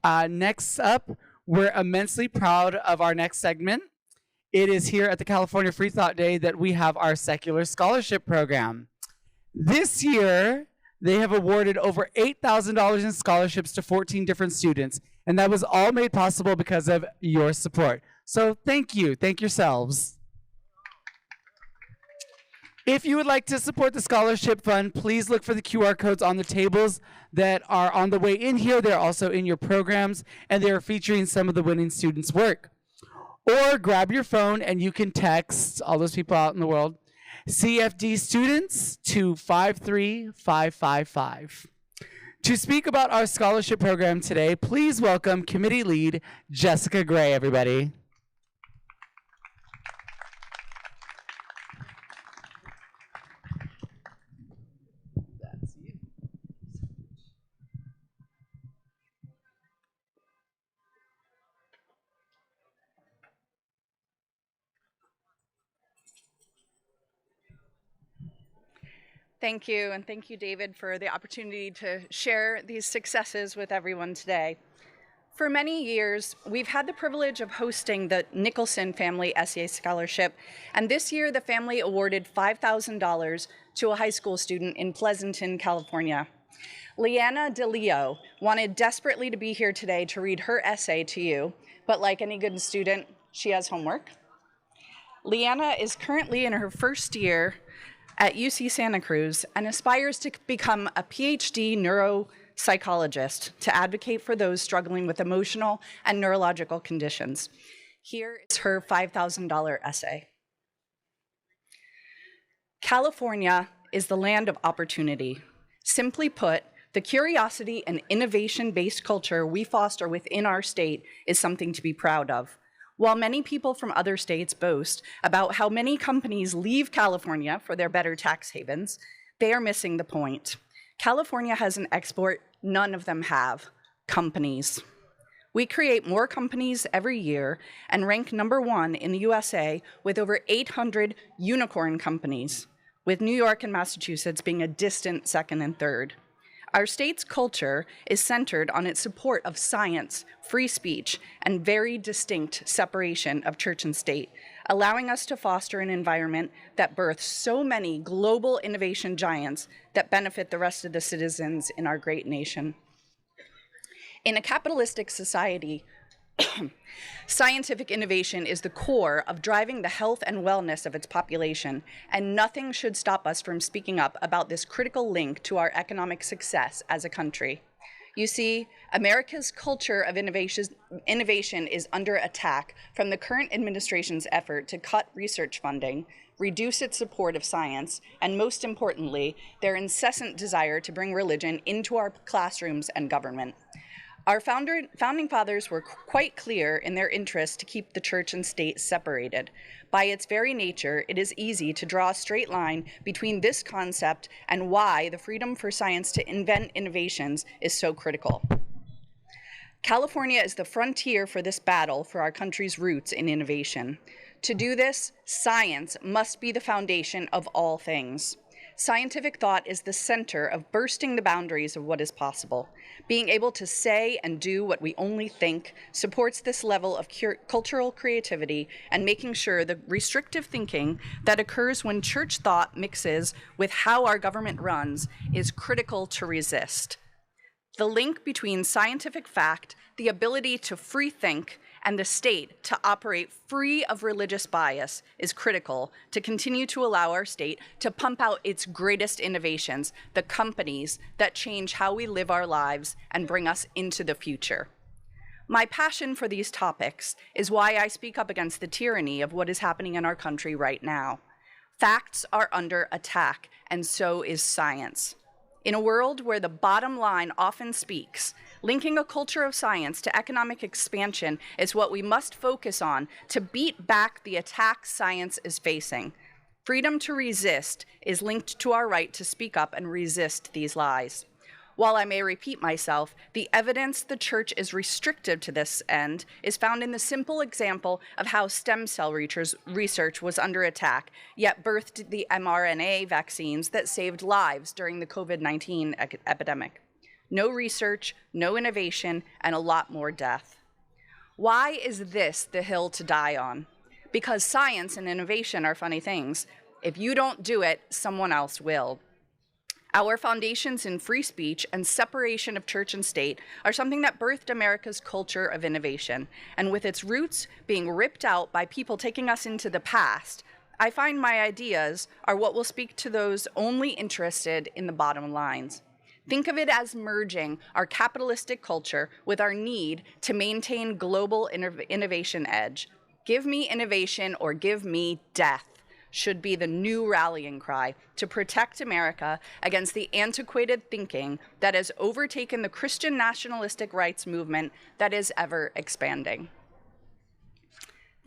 Next up, we're immensely proud of our next segment. It is here at the California Freethought Day that we have our secular scholarship program. This year, they have awarded over $8,000 in scholarships to 14 different students, and that was all made possible because of your support. So thank you. Thank yourselves. If you would like to support the scholarship fund, please look for the QR codes on the tables that are on the way in here. They're also in your programs, and they're featuring some of the winning students' work. Or grab your phone and you can text all those people out in the world, CFD students to 53555. To speak about our scholarship program today, please welcome committee lead Jessica Gray, everybody. Thank you, and thank you, David, for the opportunity to share these successes with everyone today. For many years, we've had the privilege of hosting the Nicholson Family Essay Scholarship, and this year the family awarded $5,000 to a high school student in Pleasanton, California. Leanna DeLeo wanted desperately to be here today to read her essay to you, but like any good student, she has homework. Leanna is currently in her first year at UC Santa Cruz and aspires to become a PhD neuropsychologist to advocate for those struggling with emotional and neurological conditions. Here is her $5,000 essay. California is the land of opportunity. Simply put, the curiosity and innovation-based culture we foster within our state is something to be proud of. While many people from other states boast about how many companies leave California for their better tax havens, they are missing the point. California has an export none of them have: companies. We create more companies every year and rank #1 in the USA with over 800 unicorn companies, with New York and Massachusetts being a distant second and third. Our state's culture is centered on its support of science, free speech, and very distinct separation of church and state, allowing us to foster an environment that births so many global innovation giants that benefit the rest of the citizens in our great nation. In a capitalistic society, scientific innovation is the core of driving the health and wellness of its population, and nothing should stop us from speaking up about this critical link to our economic success as a country. You see, America's culture of innovation is under attack from the current administration's effort to cut research funding, reduce its support of science, and most importantly, their incessant desire to bring religion into our classrooms and government. Our founding fathers were quite clear in their interest to keep the church and state separated. By its very nature, it is easy to draw a straight line between this concept and why the freedom for science to invent innovations is so critical. California is the frontier for this battle for our country's roots in innovation. To do this, science must be the foundation of all things. Scientific thought is the center of bursting the boundaries of what is possible. Being able to say and do what we only think supports this level of cultural creativity and making sure the restrictive thinking that occurs when church thought mixes with how our government runs is critical to resist. The link between scientific fact, the ability to free think, and the state to operate free of religious bias is critical to continue to allow our state to pump out its greatest innovations, the companies that change how we live our lives and bring us into the future. My passion for these topics is why I speak up against the tyranny of what is happening in our country right now. Facts are under attack, and so is science. In a world where the bottom line often speaks, linking a culture of science to economic expansion is what we must focus on to beat back the attacks science is facing. Freedom to resist is linked to our right to speak up and resist these lies. While I may repeat myself, the evidence the church is restrictive to this end is found in the simple example of how stem cell research was under attack, yet birthed the mRNA vaccines that saved lives during the COVID-19 epidemic. no research, no innovation, and a lot more death. Why is this the hill to die on? Because science and innovation are funny things. If you don't do it, someone else will. Our foundations in free speech and separation of church and state are something that birthed America's culture of innovation. And with its roots being ripped out by people taking us into the past, I find my ideas are what will speak to those only interested in the bottom lines. Think of it as merging our capitalistic culture with our need to maintain global innovation edge. Give me innovation or give me death should be the new rallying cry to protect America against the antiquated thinking that has overtaken the Christian nationalistic rights movement that is ever expanding.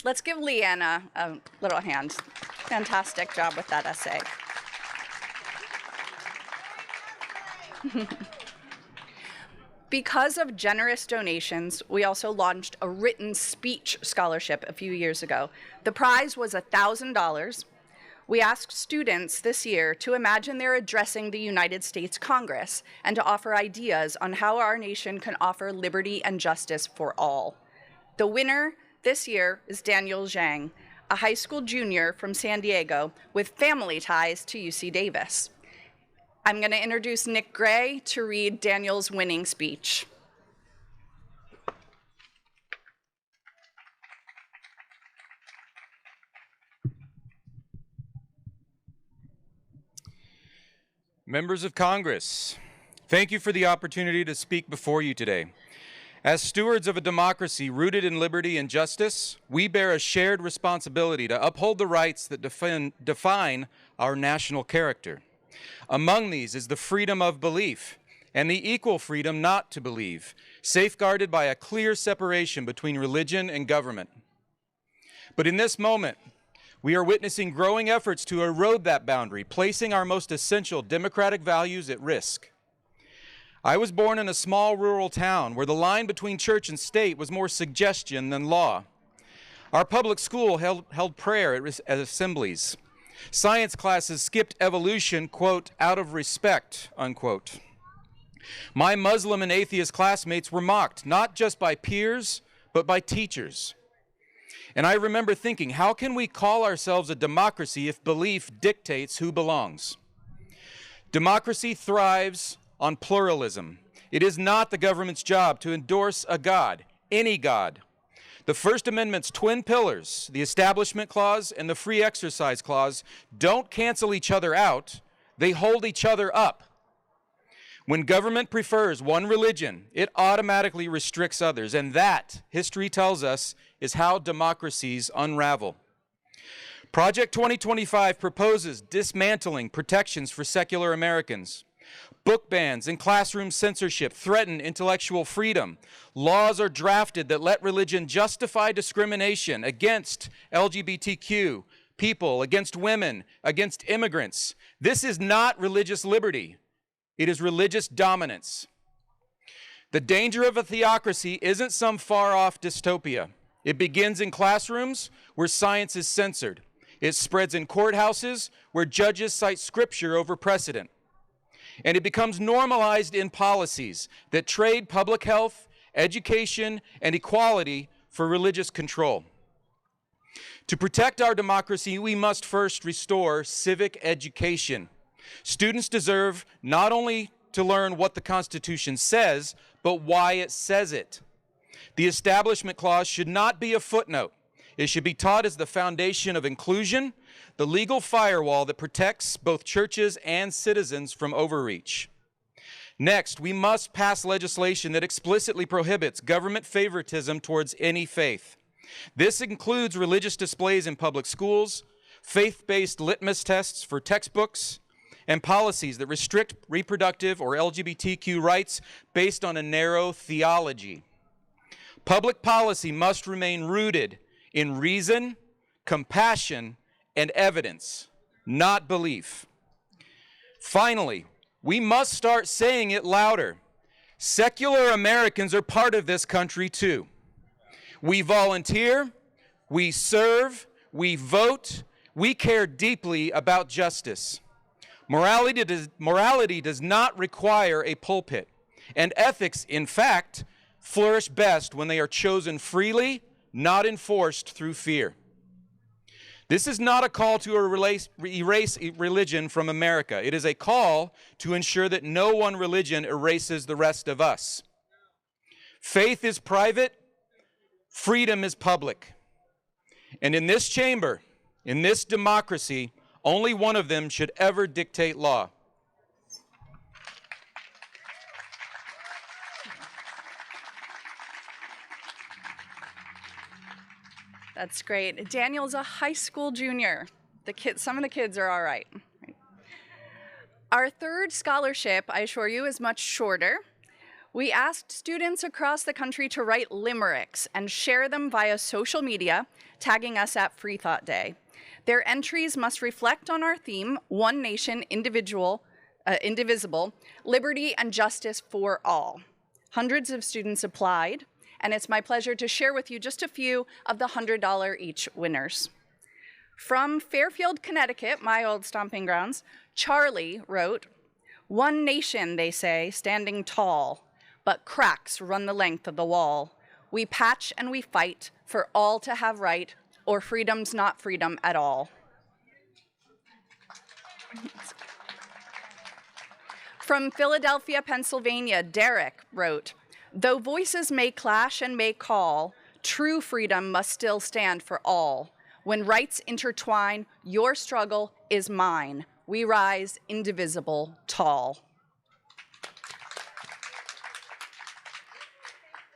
Let's give Leanna a little hand. Fantastic job with that essay. Because of generous donations, we also launched a written speech scholarship a few years ago. The prize was $1,000. We asked students this year to imagine they're addressing the United States Congress and to offer ideas on how our nation can offer liberty and justice for all. The winner this year is Daniel Zhang, a high school junior from San Diego with family ties to UC Davis. I'm going to introduce Nick Gray to read Daniel's winning speech. Members of Congress, thank you for the opportunity to speak before you today. As stewards of a democracy rooted in liberty and justice, we bear a shared responsibility to uphold the rights that define our national character. Among these is the freedom of belief and the equal freedom not to believe, safeguarded by a clear separation between religion and government. But in this moment, we are witnessing growing efforts to erode that boundary, placing our most essential democratic values at risk. I was born in a small rural town where the line between church and state was more suggestion than law. Our public school held prayer at assemblies. Science classes skipped evolution, quote, out of respect, unquote. My Muslim and atheist classmates were mocked, not just by peers, but by teachers. And I remember thinking, how can we call ourselves a democracy if belief dictates who belongs? Democracy thrives on pluralism. It is not the government's job to endorse a God, any God. The First Amendment's twin pillars, the Establishment Clause and the Free Exercise Clause, don't cancel each other out, they hold each other up. When government prefers one religion, it automatically restricts others, and that, history tells us, is how democracies unravel. Project 2025 proposes dismantling protections for secular Americans. Book bans and classroom censorship threaten intellectual freedom. Laws are drafted that let religion justify discrimination against LGBTQ people, against women, against immigrants. This is not religious liberty. It is religious dominance. The danger of a theocracy isn't some far-off dystopia. It begins in classrooms where science is censored. It spreads in courthouses where judges cite scripture over precedent. And it becomes normalized in policies that trade public health, education, and equality for religious control. To protect our democracy, we must first restore civic education. Students deserve not only to learn what the Constitution says, but why it says it. The Establishment Clause should not be a footnote. It should be taught as the foundation of inclusion, the legal firewall that protects both churches and citizens from overreach. Next, we must pass legislation that explicitly prohibits government favoritism towards any faith. This includes religious displays in public schools, faith-based litmus tests for textbooks, and policies that restrict reproductive or LGBTQ rights based on a narrow theology. Public policy must remain rooted in reason, compassion, and evidence, not belief. Finally, we must start saying it louder. Secular Americans are part of this country too. We volunteer, we serve, we vote, we care deeply about justice. Morality does not require a pulpit, And ethics, in fact, flourish best when they are chosen freely, not enforced through fear. This is not a call to erase religion from America. It is a call to ensure that no one religion erases the rest of us. Faith is private, freedom is public. And in this chamber, in this democracy, only one of them should ever dictate law. That's great. Daniel's a high school junior. Some of the kids are all right. Our third scholarship, I assure you, is much shorter. We asked students across the country to write limericks and share them via social media, tagging us at Freethought Day. Their entries must reflect on our theme, One Nation, Indivisible, Liberty and Justice for All. Hundreds of students applied, and it's my pleasure to share with you just a few of the $100 each winners. From Fairfield, Connecticut, my old stomping grounds, Charlie wrote, "One nation, they say, standing tall, but cracks run the length of the wall. We patch and we fight for all to have right, or freedom's not freedom at all." From Philadelphia, Pennsylvania, Derek wrote, "Though voices may clash and may call, true freedom must still stand for all. When rights intertwine, your struggle is mine. We rise indivisible, tall."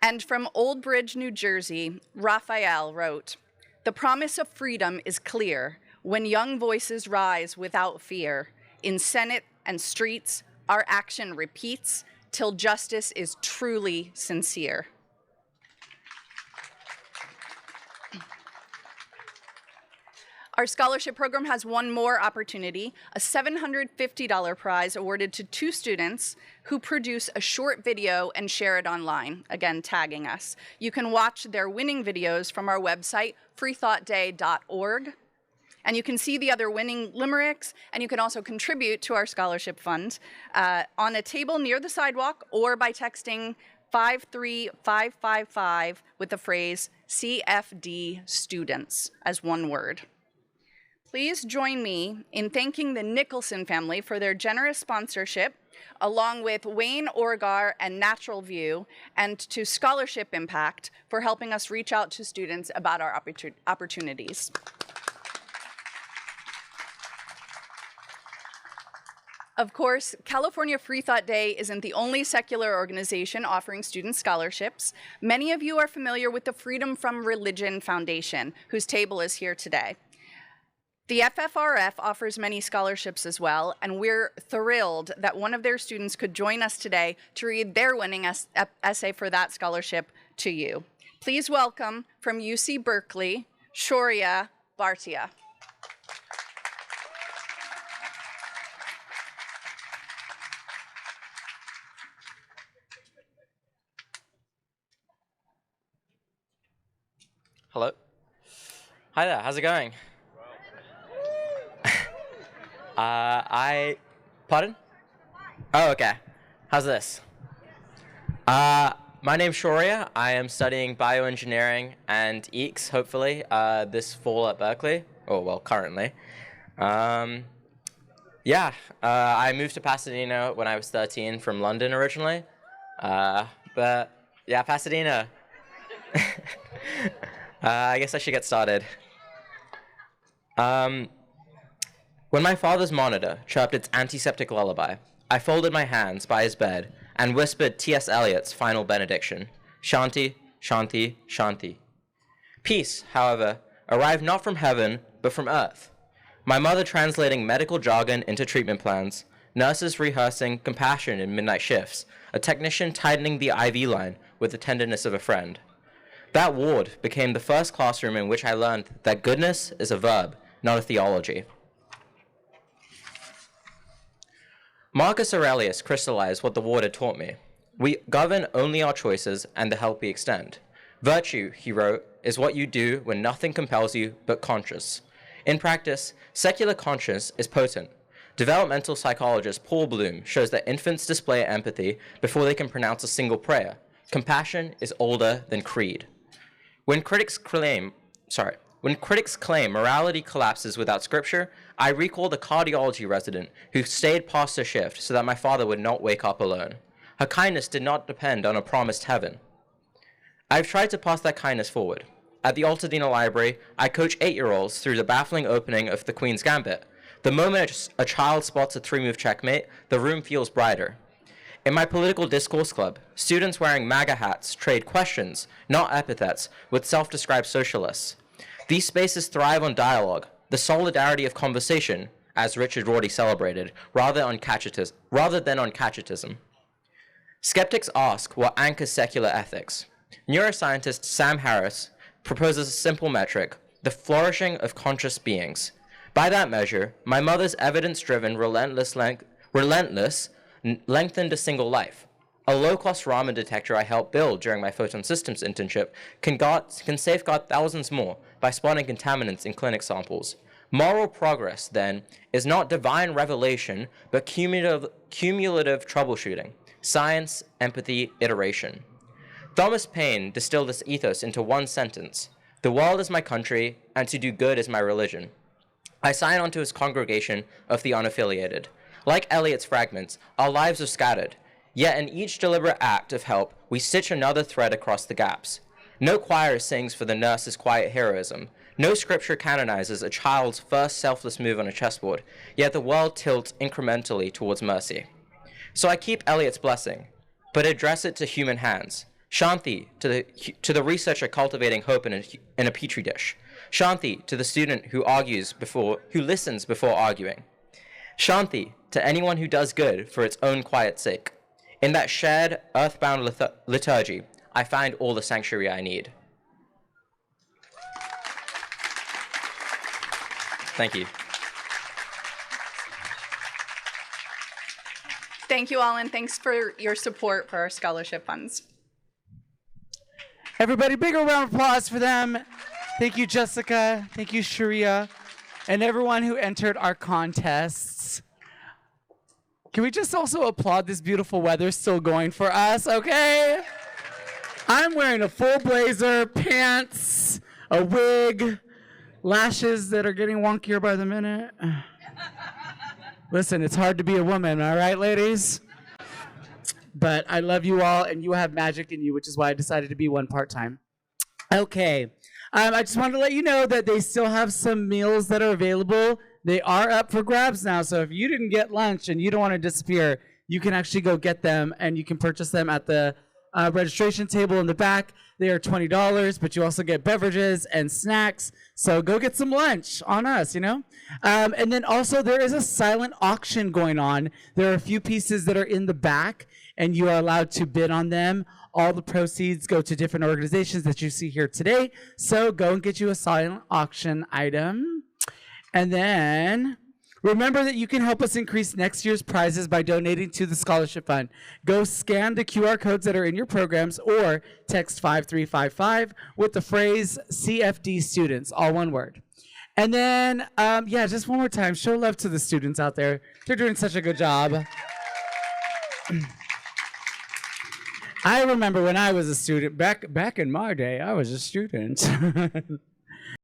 And from Old Bridge, New Jersey, Raphael wrote, "The promise of freedom is clear when young voices rise without fear. In Senate and streets, our action repeats till justice is truly sincere." Our scholarship program has one more opportunity, a $750 prize awarded to 2 students who produce a short video and share it online, again, tagging us. You can watch their winning videos from our website, freethoughtday.org. And you can see the other winning limericks, and you can also contribute to our scholarship fund on a table near the sidewalk or by texting 53555 with the phrase CFD students as one word. Please join me in thanking the Nicholson family for their generous sponsorship, along with Wayne Orgar and Natural View, and to Scholarship Impact for helping us reach out to students about our opportunities. Of course, California Freethought Day isn't the only secular organization offering student scholarships. Many of you are familiar with the Freedom from Religion Foundation, whose table is here today. The FFRF offers many scholarships as well, and we're thrilled that one of their students could join us today to read their winning essay for that scholarship to you. Please welcome from UC Berkeley, Shoria Bhartia. Hello. Hi there, how's it going? Pardon? Oh, okay. How's this? My name's Shoria. I am studying bioengineering and EECS, hopefully, this fall at Berkeley. Oh, well, currently. I moved to Pasadena when I was 13 from London originally. But yeah, Pasadena. I guess I should get started. When my father's monitor chirped its antiseptic lullaby, I folded my hands by his bed and whispered T.S. Eliot's final benediction, Shanti, Shanti, Shanti. Peace, however, arrived not from heaven, but from earth. My mother translating medical jargon into treatment plans, nurses rehearsing compassion in midnight shifts, a technician tightening the IV line with the tenderness of a friend. That ward became the first classroom in which I learned that goodness is a verb, not a theology. Marcus Aurelius crystallized what the ward had taught me. We govern only our choices and the help we extend. Virtue, he wrote, is what you do when nothing compels you but conscience. In practice, secular conscience is potent. Developmental psychologist Paul Bloom shows that infants display empathy before they can pronounce a single prayer. Compassion is older than creed. When critics claim morality collapses without scripture, I recall the cardiology resident who stayed past her shift so that my father would not wake up alone. Her kindness did not depend on a promised heaven. I've tried to pass that kindness forward. At the Altadena Library, I coach 8-year-olds through the baffling opening of the Queen's Gambit. The moment a child spots a 3-move checkmate, the room feels brighter. In my political discourse club, students wearing MAGA hats trade questions, not epithets, with self-described socialists. These spaces thrive on dialogue, the solidarity of conversation, as Richard Rorty celebrated, rather than on catechism. Skeptics ask what anchors secular ethics. Neuroscientist Sam Harris proposes a simple metric, the flourishing of conscious beings. By that measure, my mother's evidence-driven, relentless lengthened a single life. A low-cost ramen detector I helped build during my photon systems internship can safeguard thousands more by spotting contaminants in clinic samples. Moral progress, then, is not divine revelation, but cumulative troubleshooting. Science, empathy, iteration. Thomas Paine distilled this ethos into one sentence: "The world is my country, and to do good is my religion." I sign on to his congregation of the unaffiliated. Like Eliot's fragments, our lives are scattered, yet in each deliberate act of help, we stitch another thread across the gaps. No choir sings for the nurse's quiet heroism. No scripture canonizes a child's first selfless move on a chessboard, yet the world tilts incrementally towards mercy. So I keep Eliot's blessing, but address it to human hands. Shanti to the researcher cultivating hope in a petri dish. Shanti to the student who listens before arguing. Shanti to anyone who does good for its own quiet sake. In that shared, earthbound liturgy, I find all the sanctuary I need. Thank you. Thank you all, and thanks for your support for our scholarship funds. Everybody, bigger round of applause for them. Thank you, Jessica. Thank you, Sharia, and everyone who entered our contests. Can we just also applaud this beautiful weather still going for us, okay? I'm wearing a full blazer, pants, a wig, lashes that are getting wonkier by the minute. Listen, it's hard to be a woman, all right, ladies? But I love you all, and you have magic in you, which is why I decided to be one part-time. Okay. I just wanted to let you know that they still have some meals that are available. They are up for grabs now, so if you didn't get lunch and you don't want to disappear, you can actually go get them, and you can purchase them at the registration table in the back. They are $20, but you also get beverages and snacks, so go get some lunch on us, you know? And then also there is a silent auction going on. There are a few pieces that are in the back, and you are allowed to bid on them. All the proceeds go to different organizations that you see here today. So go and get you a silent auction item. And then remember that you can help us increase next year's prizes by donating to the scholarship fund. Go scan the QR codes that are in your programs or text 5355 with the phrase CFD students, all one word. And then, just one more time, show love to the students out there. They're doing such a good job. I remember when I was a student, back in my day, I was a student.